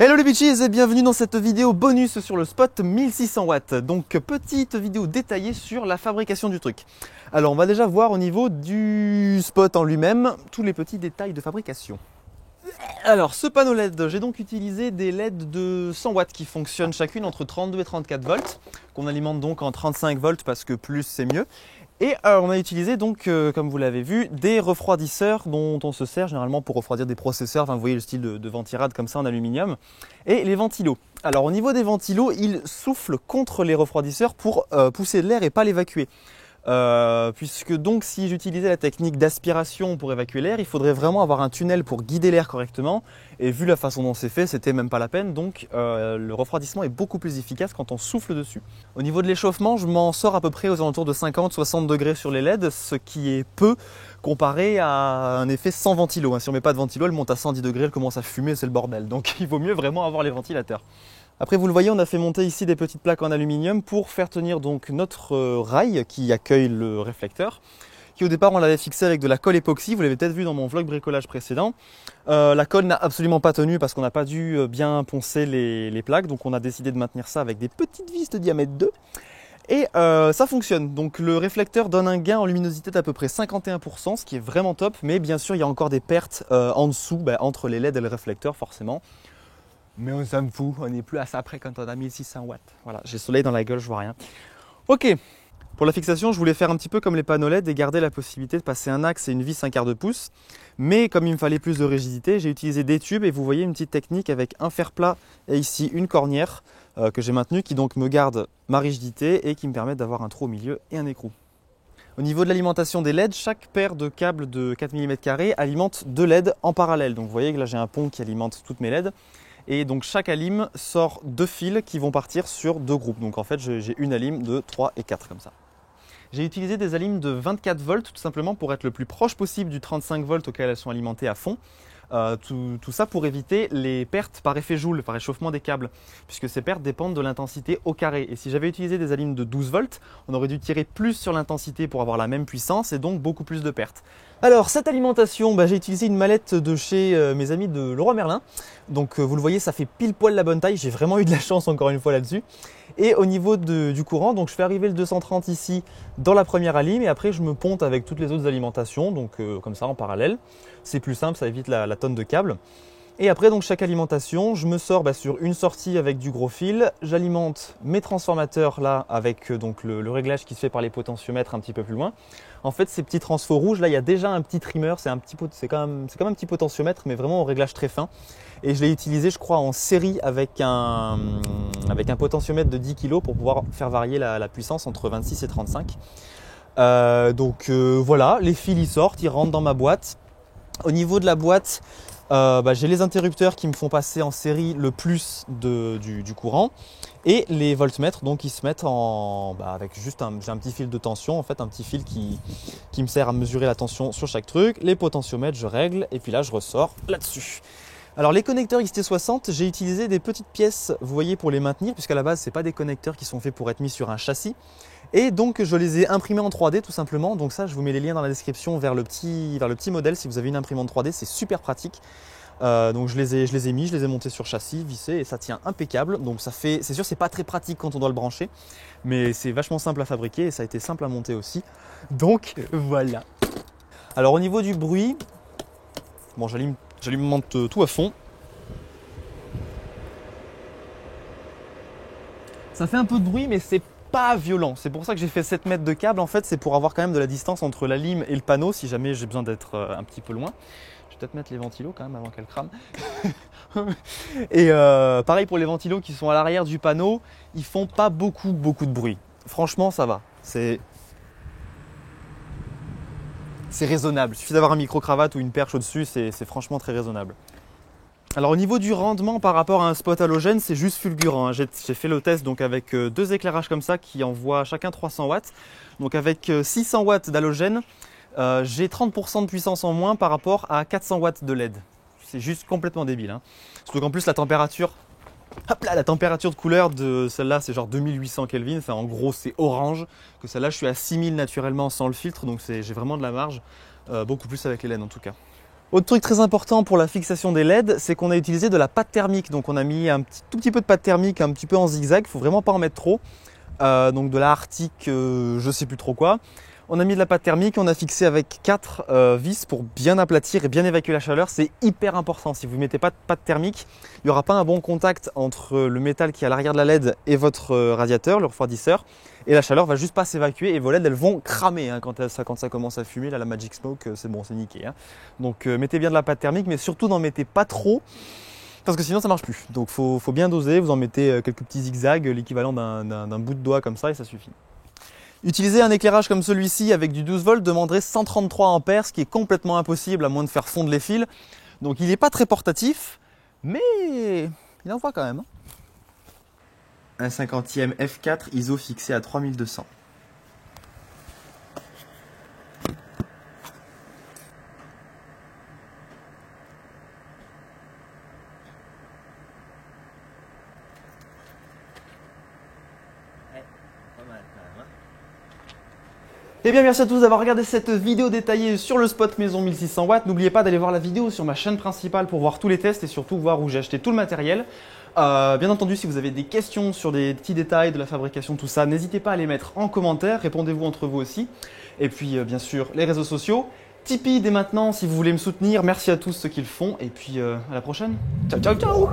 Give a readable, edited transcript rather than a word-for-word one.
Hello les bitches et bienvenue dans cette vidéo bonus sur le spot 1600 watts. Donc petite vidéo détaillée sur la fabrication du truc. Alors on va déjà voir au niveau du spot en lui-même tous les petits détails de fabrication. Alors ce panneau LED, j'ai donc utilisé des LED de 100 watts qui fonctionnent chacune entre 32 et 34 volts, qu'on alimente donc en 35 volts parce que plus c'est mieux. Et on a utilisé donc, comme vous l'avez vu, des refroidisseurs dont on se sert généralement pour refroidir des processeurs. Enfin, vous voyez le style de ventirad comme ça en aluminium. Et les ventilos. Alors au niveau des ventilos, ils soufflent contre les refroidisseurs pour pousser de l'air et pas l'évacuer. Puisque donc si j'utilisais la technique d'aspiration pour évacuer l'air, il faudrait vraiment avoir un tunnel pour guider l'air correctement. Et vu la façon dont c'est fait, c'était même pas la peine. Donc le refroidissement est beaucoup plus efficace quand on souffle dessus. Au niveau de l'échauffement, je m'en sors à peu près aux alentours de 50-60 degrés sur les LED, ce qui est peu comparé à un effet sans ventilo. Si on met pas de ventilo, elle monte à 110 degrés, elle commence à fumer, c'est le bordel. Donc il vaut mieux vraiment avoir les ventilateurs. Après, vous le voyez, on a fait monter ici des petites plaques en aluminium pour faire tenir donc notre rail qui accueille le réflecteur, qui au départ on l'avait fixé avec de la colle époxy. Vous l'avez peut-être vu dans mon vlog bricolage précédent. La colle n'a absolument pas tenu parce qu'on n'a pas dû bien poncer les plaques, donc on a décidé de maintenir ça avec des petites vis de diamètre 2. Et ça fonctionne, donc le réflecteur donne un gain en luminosité d'à peu près 51%, ce qui est vraiment top, mais bien sûr il y a encore des pertes en dessous, entre les LED et le réflecteur forcément. Mais on s'en fout, on n'est plus à ça après quand on a 1600 watts. Voilà, j'ai le soleil dans la gueule, je vois rien. Ok, pour la fixation, je voulais faire un petit peu comme les panneaux LED et garder la possibilité de passer un axe et une vis 1/4 de pouce. Mais comme il me fallait plus de rigidité, j'ai utilisé des tubes et vous voyez une petite technique avec un fer plat et ici une cornière que j'ai maintenue qui donc me garde ma rigidité et qui me permet d'avoir un trou au milieu et un écrou. Au niveau de l'alimentation des LED, chaque paire de câbles de 4 mm² alimente 2 LED en parallèle. Donc vous voyez que là j'ai un pont qui alimente toutes mes LED. Et donc chaque alim sort 2 fils qui vont partir sur 2 groupes. Donc en fait j'ai une alim de 3 et 4 comme ça. J'ai utilisé des alims de 24 volts tout simplement pour être le plus proche possible du 35 volts auquel elles sont alimentées à fond. Tout ça pour éviter les pertes par effet Joule, par échauffement des câbles, puisque ces pertes dépendent de l'intensité au carré. Et si j'avais utilisé des alims de 12 volts, on aurait dû tirer plus sur l'intensité pour avoir la même puissance et donc beaucoup plus de pertes. Alors cette alimentation, j'ai utilisé une mallette de chez mes amis de Leroy Merlin. Donc vous le voyez, ça fait pile poil la bonne taille, j'ai vraiment eu de la chance encore une fois là-dessus. Et au niveau du courant, donc je fais arriver le 230 ici dans la première alim et après je me ponte avec toutes les autres alimentations, donc comme ça en parallèle. C'est plus simple, ça évite la tonne de câbles. Et après donc chaque alimentation, je me sors sur une sortie avec du gros fil, j'alimente mes transformateurs là avec donc le réglage qui se fait par les potentiomètres un petit peu plus loin. En fait ces petits transfos rouges là il y a déjà un petit trimmer, c'est comme un petit potentiomètre mais vraiment au réglage très fin. Et je l'ai utilisé je crois en série avec un potentiomètre de 10 kg pour pouvoir faire varier la puissance entre 26 et 35. Voilà, les fils ils sortent, ils rentrent dans ma boîte. Au niveau de la boîte, j'ai les interrupteurs qui me font passer en série le plus du courant et les voltmètres donc ils se mettent avec juste j'ai un petit fil de tension en fait, un petit fil qui me sert à mesurer la tension sur chaque truc. Les potentiomètres je règle et puis là je ressors là-dessus. Alors les connecteurs XT60, j'ai utilisé des petites pièces, vous voyez, pour les maintenir, puisqu'à la base c'est pas des connecteurs qui sont faits pour être mis sur un châssis. Et donc je les ai imprimés en 3D tout simplement. Donc ça, je vous mets les liens dans la description vers le petit modèle. Si vous avez une imprimante 3D, c'est super pratique. Donc je les ai mis, je les ai montés sur châssis, vissés et ça tient impeccable. Donc c'est sûr, c'est pas très pratique quand on doit le brancher, mais c'est vachement simple à fabriquer et ça a été simple à monter aussi. Donc voilà. Alors au niveau du bruit, j'alimente tout à fond. Ça fait un peu de bruit, mais c'est pas violent. C'est pour ça que j'ai fait 7 mètres de câble. En fait, c'est pour avoir quand même de la distance entre la lime et le panneau si jamais j'ai besoin d'être un petit peu loin. Je vais peut-être mettre les ventilos quand même avant qu'elle crame. Et pareil pour les ventilos qui sont à l'arrière du panneau, ils font pas beaucoup de bruit. Franchement, ça va. C'est raisonnable. Il suffit d'avoir un micro-cravate ou une perche au-dessus, c'est franchement très raisonnable. Alors au niveau du rendement par rapport à un spot halogène, c'est juste fulgurant. J'ai fait le test donc avec 2 éclairages comme ça qui envoient chacun 300 watts. Donc avec 600 watts d'halogène, j'ai 30% de puissance en moins par rapport à 400 watts de LED. C'est juste complètement débile. Surtout qu'en plus la température de couleur de celle-là c'est genre 2800 Kelvin. Enfin, en gros c'est orange. Que celle-là je suis à 6000 naturellement sans le filtre. Donc j'ai vraiment de la marge. Beaucoup plus avec les LED en tout cas. Autre truc très important pour la fixation des LED, c'est qu'on a utilisé de la pâte thermique. Donc on a mis tout petit peu de pâte thermique, un petit peu en zigzag, il ne faut vraiment pas en mettre trop. Donc de la Arctic, je sais plus trop quoi. On a mis de la pâte thermique, on a fixé avec 4 vis pour bien aplatir et bien évacuer la chaleur. C'est hyper important. Si vous ne mettez pas de pâte thermique, il n'y aura pas un bon contact entre le métal qui est à l'arrière de la LED et votre radiateur, le refroidisseur. Et la chaleur va juste pas s'évacuer et vos LED elles vont cramer hein, quand ça commence à fumer. Là, la Magic Smoke, c'est bon, c'est niqué. Hein. Donc mettez bien de la pâte thermique, mais surtout n'en mettez pas trop. Parce que sinon ça marche plus. Donc faut bien doser, vous en mettez quelques petits zigzags, l'équivalent d'un bout de doigt comme ça et ça suffit. Utiliser un éclairage comme celui-ci avec du 12 volts demanderait 133 ampères, ce qui est complètement impossible à moins de faire fondre les fils. Donc il n'est pas très portatif, mais il envoie quand même. Un 50e f4 ISO fixé à 3200. Eh bien merci à tous d'avoir regardé cette vidéo détaillée sur le spot maison 1600 watts. N'oubliez pas d'aller voir la vidéo sur ma chaîne principale pour voir tous les tests et surtout voir où j'ai acheté tout le matériel. Bien entendu, si vous avez des questions sur des petits détails de la fabrication, tout ça, n'hésitez pas à les mettre en commentaire, répondez-vous entre vous aussi. Et puis bien sûr, les réseaux sociaux, Tipeee dès maintenant si vous voulez me soutenir. Merci à tous ceux qui le font et puis à la prochaine. Ciao ciao ciao.